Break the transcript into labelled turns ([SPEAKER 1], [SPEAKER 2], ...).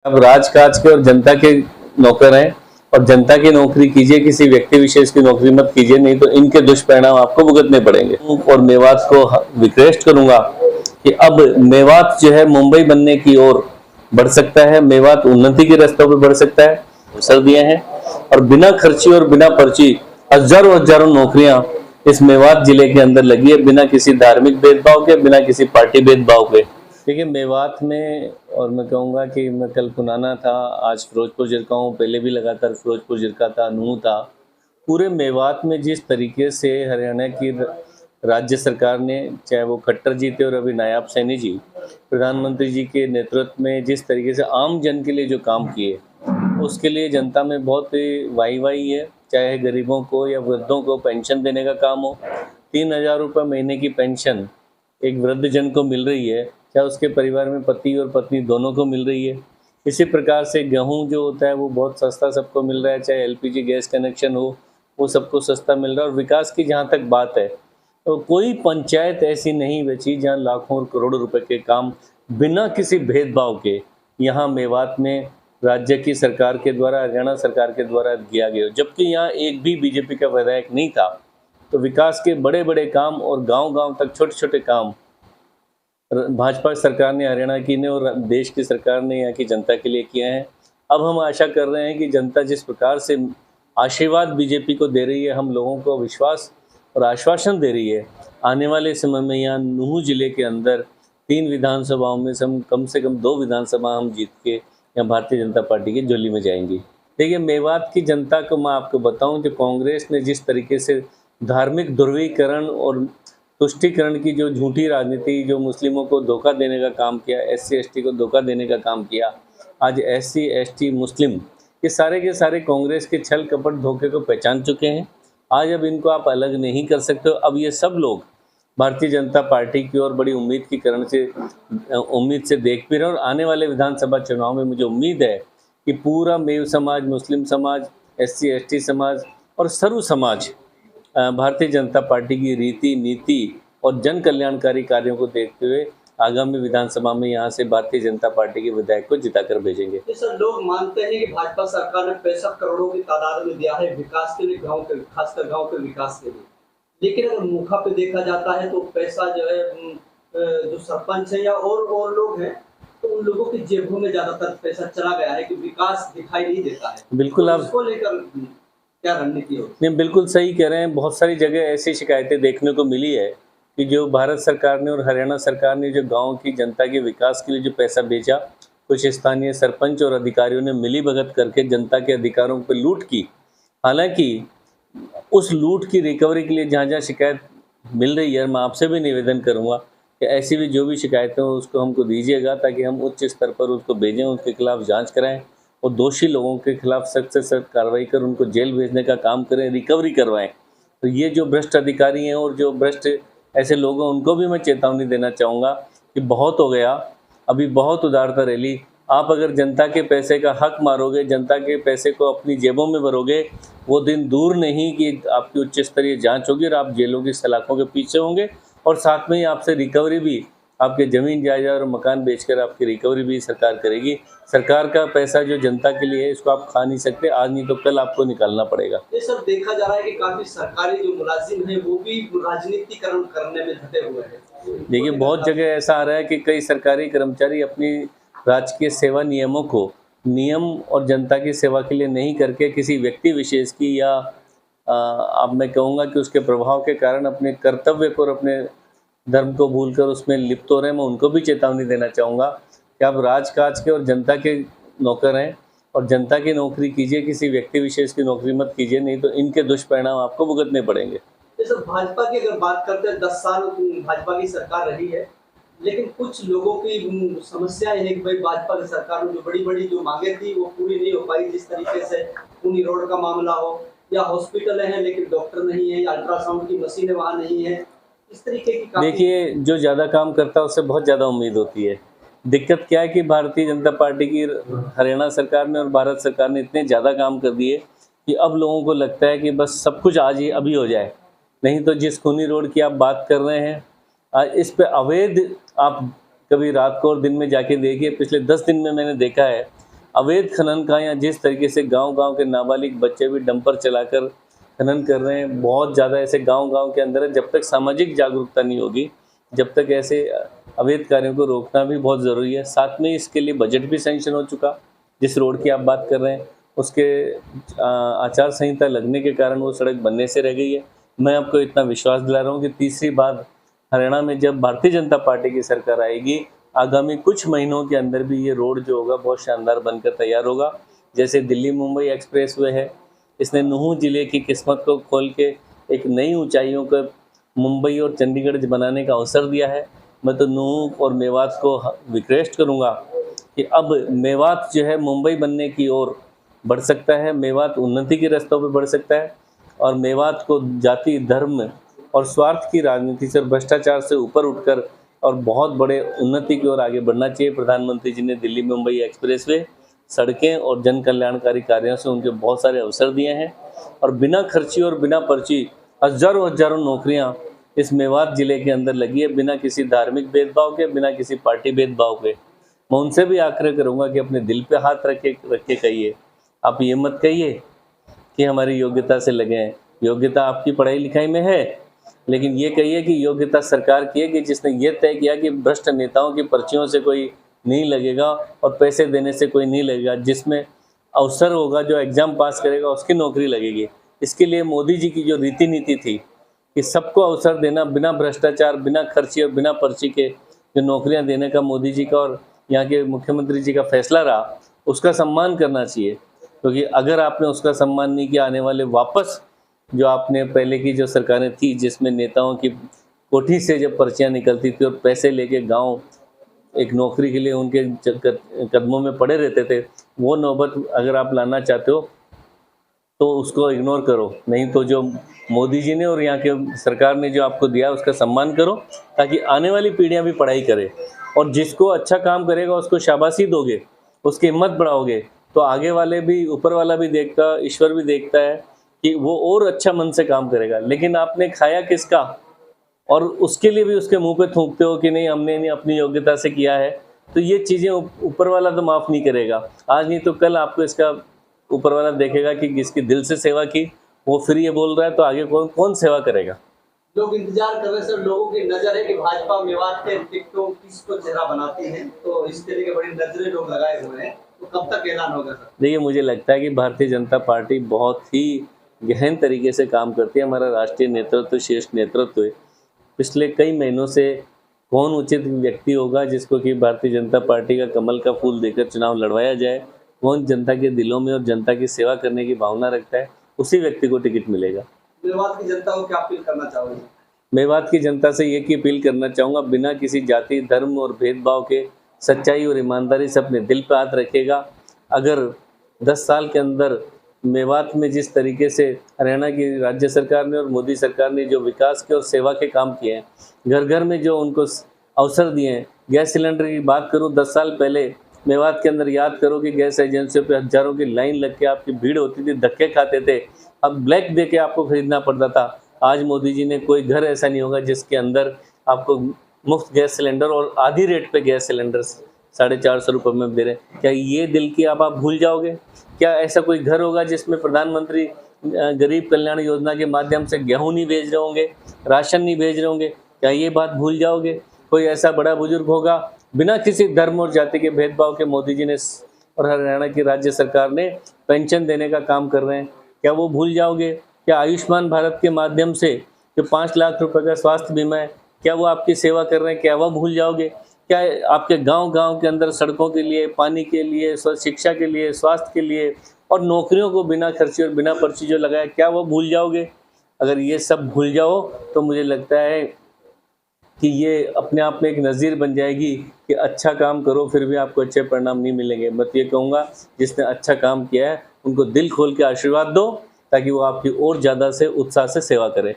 [SPEAKER 1] अब राजकाज के और जनता के नौकर हैं और जनता की नौकरी कीजिए, किसी व्यक्ति विशेष की नौकरी मत कीजिए, नहीं तो इनके दुष्परिणाम आपको भुगतने पड़ेंगे। और मेवात को रिक्वेस्ट करूंगा कि अब मेवात जो है मुंबई बनने की ओर बढ़ सकता है, मेवात उन्नति के रास्तों पर बढ़ सकता है। अवसर दिए हैं और बिना खर्ची और बिना पर्ची हजारों हजारों नौकरियां इस मेवात जिले के अंदर लगी है, बिना किसी धार्मिक भेदभाव के, बिना किसी पार्टी भेदभाव के। देखिए मेवात में, और मैं कहूँगा कि मैं कल पुनाना था, आज फिरोजपुर जिरका हूँ, पहले भी लगातार फिरोजपुर जिरका था, नूह था। पूरे मेवात में जिस तरीके से हरियाणा की राज्य सरकार ने, चाहे वो खट्टर जी थे और अभी नायाब सैनी जी, प्रधानमंत्री जी के नेतृत्व में जिस तरीके से आम जन के लिए जो काम किए, उसके लिए जनता में बहुत वाही वाही है। चाहे गरीबों को या वृद्धों को पेंशन देने का काम हो, 3,000 रुपये महीने की पेंशन एक वृद्ध जन को मिल रही है, चाहे उसके परिवार में पति और पत्नी दोनों को मिल रही है। इसी प्रकार से गेहूं जो होता है वो बहुत सस्ता सबको मिल रहा है, चाहे एलपीजी गैस कनेक्शन हो वो सबको सस्ता मिल रहा है। और विकास की जहाँ तक बात है तो कोई पंचायत ऐसी नहीं बची जहाँ लाखों और करोड़ों रुपए के काम बिना किसी भेदभाव के यहाँ मेवात में राज्य की सरकार के द्वारा, हरियाणा सरकार के द्वारा किया गया, जबकि यहाँ एक भी बीजेपी का विधायक नहीं था। तो विकास के बड़े बड़े काम और गांव-गांव तक छोटे छोटे काम भाजपा सरकार ने, हरियाणा की ने और देश की सरकार ने यहाँ की जनता के लिए किए हैं। अब हम आशा कर रहे हैं कि जनता जिस प्रकार से आशीर्वाद बीजेपी को दे रही है, हम लोगों को विश्वास और आश्वासन दे रही है, आने वाले समय में यहाँ नूह जिले के अंदर 3 विधानसभाओं में से कम 2 विधानसभा हम जीत के यहाँ भारतीय जनता पार्टी की झोली में जाएंगी। देखिए मेवात की जनता को मैं आपको बताऊं, जो कांग्रेस ने जिस तरीके से धार्मिक ध्रुवीकरण और तुष्टीकरण की जो झूठी राजनीति, जो मुस्लिमों को धोखा देने का काम किया, एससी एसटी को धोखा देने का काम किया, आज एससी एसटी मुस्लिम ये सारे के सारे कांग्रेस के छल कपट धोखे को पहचान चुके हैं। आज अब इनको आप अलग नहीं कर सकते हो। अब ये सब लोग भारतीय जनता पार्टी की ओर बड़ी उम्मीद से देख भी रहे हैं। और आने वाले विधानसभा चुनाव में मुझे उम्मीद है कि पूरा मेव समाज, मुस्लिम समाज, एससी एसटी समाज और सर्व समाज भारतीय जनता पार्टी की रीति नीति और जन कल्याणकारी कार्यों को देखते हुए आगामी विधानसभा में यहाँ से भारतीय जनता पार्टी के विधायक को जिताकर भेजेंगे।
[SPEAKER 2] सर, लोग मानते हैं कि भाजपा सरकार ने 65 करोड़ों की तादाद में दिया है विकास के लिए, गांव के, खासकर गांव के विकास के लिए, लेकिन अगर मुखा पे देखा जाता है तो पैसा जो है जो सरपंच है या और लोग हैं तो उन लोगों की जेबों में ज्यादातर पैसा चला गया है कि विकास दिखाई नहीं देता है।
[SPEAKER 1] बिल्कुल,
[SPEAKER 2] तो
[SPEAKER 1] आप
[SPEAKER 2] इसको लेकर क्या रणनीति हो?
[SPEAKER 1] नहीं, बिल्कुल सही कह रहे हैं। बहुत सारी जगह ऐसी शिकायतें देखने को मिली है कि जो भारत सरकार ने और हरियाणा सरकार ने जो गांव की जनता के विकास के लिए जो पैसा भेजा, कुछ स्थानीय सरपंच और अधिकारियों ने मिली भगत करके जनता के अधिकारों पर लूट की। हालांकि उस लूट की रिकवरी के लिए जहाँ जहाँ शिकायत मिल रही है, मैं आपसे भी निवेदन करूँगा कि ऐसी भी जो भी शिकायतें हो उसको हमको दीजिएगा, ताकि हम उच्च स्तर पर उसको भेजें, उसके खिलाफ जाँच कराएँ और दोषी लोगों के खिलाफ सख्त से सख्त कार्रवाई कर उनको जेल भेजने का काम करें, रिकवरी करवाएं। तो ये जो भ्रष्ट अधिकारी हैं और जो भ्रष्ट ऐसे लोग हैं, उनको भी मैं चेतावनी देना चाहूँगा कि बहुत हो गया, अभी बहुत उदारता रैली। आप अगर जनता के पैसे का हक मारोगे, जनता के पैसे को अपनी जेबों में भरोगे, वो दिन दूर नहीं कि आपकी उच्च स्तरीय जाँच होगी और आप जेलों की सलाखों के पीछे होंगे। और साथ में ही आपसे रिकवरी भी, आपके ज़मीन जायदाद और मकान बेचकर आपकी रिकवरी भी सरकार करेगी। सरकार का पैसा जो जनता के लिए है, इसको आप खा नहीं सकते, आज नहीं तो कल आपको निकालना पड़ेगा।
[SPEAKER 2] ये सब देखा जा रहा है कि काफी सरकारी जो मुलाजिम हैं वो भी राजनीतिकरण करने में जुटे हुए हैं।
[SPEAKER 1] देखिए बहुत जगह ऐसा आ रहा है कि कई सरकारी कर्मचारी अपनी राजकीय सेवा नियमों को, नियम और जनता की सेवा के लिए नहीं करके किसी व्यक्ति विशेष की या अब मैं कहूँगा कि उसके प्रभाव के कारण अपने कर्तव्य को और अपने धर्म को भूलकर उसमें लिप्त हो रहे हैं। मैं उनको भी चेतावनी देना चाहूँगा कि आप राजकाज के और जनता के नौकर हैं और जनता की नौकरी कीजिए, किसी व्यक्ति विशेष की नौकरी मत कीजिए, नहीं तो इनके दुष्परिणाम आपको भुगतने पड़ेंगे।
[SPEAKER 2] जैसे भाजपा की अगर बात करते हैं, 10 साल भाजपा की सरकार रही है, लेकिन कुछ लोगों की समस्या है कि भाई भाजपा की सरकार में जो बड़ी-बड़ी जो मांगे थी वो पूरी नहीं हो पाई। जिस तरीके से खूनी रोड का मामला हो या हॉस्पिटल हैं लेकिन डॉक्टर नहीं है या अल्ट्रासाउंड की मशीनें वहाँ नहीं है, इस तरीके की
[SPEAKER 1] देखिए जो ज़्यादा काम करता है उससे बहुत ज़्यादा उम्मीद होती है। दिक्कत क्या है कि भारतीय जनता पार्टी की हरियाणा सरकार ने और भारत सरकार ने इतने ज़्यादा काम कर दिए कि अब लोगों को लगता है कि बस सब कुछ आज ही अभी हो जाए। नहीं तो जिस खूनी रोड की आप बात कर रहे हैं, इस पे अवैध, आप कभी रात को और दिन में जाके देखिए, पिछले 10 दिन में मैंने देखा है अवैध खनन का, या जिस तरीके से गांव-गांव के नाबालिग बच्चे भी डंपर चलाकर खनन कर रहे हैं, बहुत ज़्यादा ऐसे गांव-गांव के अंदर है। जब तक सामाजिक जागरूकता नहीं होगी, जब तक ऐसे अवैध कार्यों को रोकना भी बहुत ज़रूरी है। साथ में इसके लिए बजट भी सैंक्शन हो चुका। जिस रोड की आप बात कर रहे हैं उसके आचार संहिता लगने के कारण वो सड़क बनने से रह गई है। मैं आपको इतना विश्वास दिला रहा हूँ कि तीसरी बार हरियाणा में जब भारतीय जनता पार्टी की सरकार आएगी, आगामी कुछ महीनों के अंदर भी ये रोड जो होगा बहुत शानदार बनकर तैयार होगा। जैसे दिल्ली मुंबई एक्सप्रेसवे है, इसने नूहू जिले की किस्मत को खोल के एक नई ऊंचाइयों को मुंबई और चंडीगढ़ बनाने का अवसर दिया है। मैं तो नूहू और मेवात को रिक्वेस्ट करूंगा कि अब मेवात जो है मुंबई बनने की ओर बढ़ सकता है, मेवात उन्नति के रास्तों पर बढ़ सकता है, और मेवात को जाति, धर्म और स्वार्थ की राजनीति से, भ्रष्टाचार से ऊपर उठकर और बहुत बड़े उन्नति की ओर आगे बढ़ना चाहिए। प्रधानमंत्री जी ने दिल्ली मुंबई एक्सप्रेसवे, सड़कें और जन कल्याणकारी कार्यों से उनके बहुत सारे अवसर दिए हैं, और बिना खर्ची और बिना पर्ची हजारों नौकरियां इस मेवात जिले के अंदर लगी है, बिना किसी धार्मिक भेदभाव के, बिना किसी पार्टी भेदभाव के। मैं उनसे भी आग्रह करूंगा कि अपने दिल पे हाथ रख के कहिए, आप ये मत कहिए कि हमारी योग्यता से लगे हैं। योग्यता आपकी पढ़ाई लिखाई में है, लेकिन ये कहिए कि योग्यता सरकार की है कि जिसने ये तय किया कि भ्रष्ट नेताओं की पर्चियों से कोई नहीं लगेगा और पैसे देने से कोई नहीं लगेगा। जिसमें अवसर होगा, जो एग्ज़ाम पास करेगा उसकी नौकरी लगेगी। इसके लिए मोदी जी की जो रीति नीति थी कि सबको अवसर देना, बिना भ्रष्टाचार, बिना खर्ची और बिना पर्ची के जो नौकरियां देने का मोदी जी का और यहाँ के मुख्यमंत्री जी का फैसला रहा, उसका सम्मान करना चाहिए। क्योंकि अगर आपने उसका सम्मान नहीं किया, आने वाले वापस जो आपने पहले की जो सरकारें थी, जिसमें नेताओं की कोठी से जब पर्चियाँ निकलती थी और पैसे लेके गांव एक नौकरी के लिए उनके कदमों में पड़े रहते थे, वो नौबत अगर आप लाना चाहते हो तो उसको इग्नोर करो। नहीं तो जो मोदी जी ने और यहाँ के सरकार ने जो आपको दिया उसका सम्मान करो, ताकि आने वाली पीढ़ियाँ भी पढ़ाई करें। और जिसको अच्छा काम करेगा उसको शाबाशी दोगे, उसकी हिम्मत बढ़ाओगे, तो आगे वाले भी, ऊपर वाला भी देखता, ईश्वर भी देखता है कि वो और अच्छा मन से काम करेगा। लेकिन आपने खाया किसका, और उसके लिए भी उसके मुंह पे थूकते हो कि नहीं हमने नहीं अपनी योग्यता से किया है, तो ये चीज़ें ऊपर वाला तो माफ़ नहीं करेगा। आज नहीं तो कल आपको इसका ऊपर वाला देखेगा कि किसकी दिल से सेवा की, वो फिर ये बोल रहा है, तो आगे कौन सेवा करेगा।
[SPEAKER 2] लोग इंतजार कर रहे हैं सर, लोगों की नजर है कि भाजपा मेवात के टिकटों किसको चेहरा बनाती है, तो इस तरह के बड़ी नजरें लोग लगाए हुए हैं, तो कब तक ऐलान होगा सर?
[SPEAKER 1] देखिए, मुझे लगता है कि भारतीय जनता पार्टी बहुत ही गहन तरीके से काम करती है। हमारा राष्ट्रीय नेतृत्व, शीर्ष नेतृत्व है। पिछले कई महीनों से कौन उचित व्यक्ति होगा जिसको कि भारतीय जनता पार्टी का कमल का फूल देकर चुनाव लड़वाया जाए, कौन जनता के दिलों में और जनता की सेवा करने की भावना रखता है, उसी व्यक्ति को टिकट मिलेगा।
[SPEAKER 2] मेवात की जनता को क्या अपील करना चाहोगे?
[SPEAKER 1] मेवात की जनता से ये की अपील करना चाहूँगा, बिना किसी जाति, धर्म और भेदभाव के सच्चाई और ईमानदारी से अपने दिल पर हाथ रखेगा। अगर 10 साल के अंदर मेवात में जिस तरीके से हरियाणा की राज्य सरकार ने और मोदी सरकार ने जो विकास के और सेवा के काम किए हैं, घर घर में जो उनको अवसर दिए हैं, गैस सिलेंडर की बात करूं, 10 साल पहले मेवात के अंदर याद करो कि गैस एजेंसियों पे हजारों की लाइन लग के आपकी भीड़ होती थी, धक्के खाते थे, अब ब्लैक दे के आपको खरीदना पड़ता था। आज मोदी जी ने, कोई घर ऐसा नहीं होगा जिसके अंदर आपको मुफ्त गैस सिलेंडर और आधी रेट पे गैस सिलेंडर 450 रुपये में दे रहे हैं। क्या ये दिल की आप भूल जाओगे? क्या ऐसा कोई घर होगा जिसमें प्रधानमंत्री गरीब कल्याण योजना के माध्यम से गेहूं नहीं भेज रहे होंगे, राशन नहीं भेज रहे होंगे? क्या ये बात भूल जाओगे? कोई ऐसा बड़ा बुजुर्ग होगा, बिना किसी धर्म और जाति के भेदभाव के मोदी जी ने और हरियाणा की राज्य सरकार ने पेंशन देने का काम कर रहे हैं, क्या वो भूल जाओगे? क्या आयुष्मान भारत के माध्यम से जो 5 लाख रुपए का स्वास्थ्य बीमा है, क्या वो आपकी सेवा कर रहे हैं? क्या वह भूल जाओगे? क्या आपके गांव-गांव के अंदर सड़कों के लिए, पानी के लिए, शिक्षा के लिए, स्वास्थ्य के लिए और नौकरियों को बिना खर्ची और बिना पर्ची जो लगाया, क्या वो भूल जाओगे? अगर ये सब भूल जाओ तो मुझे लगता है कि ये अपने आप में एक नज़ीर बन जाएगी कि अच्छा काम करो फिर भी आपको अच्छे परिणाम नहीं मिलेंगे। मैं तो ये कहूँगा, जिसने अच्छा काम किया है उनको दिल खोल के आशीर्वाद दो, ताकि वो आपकी और ज़्यादा से उत्साह से सेवा करें।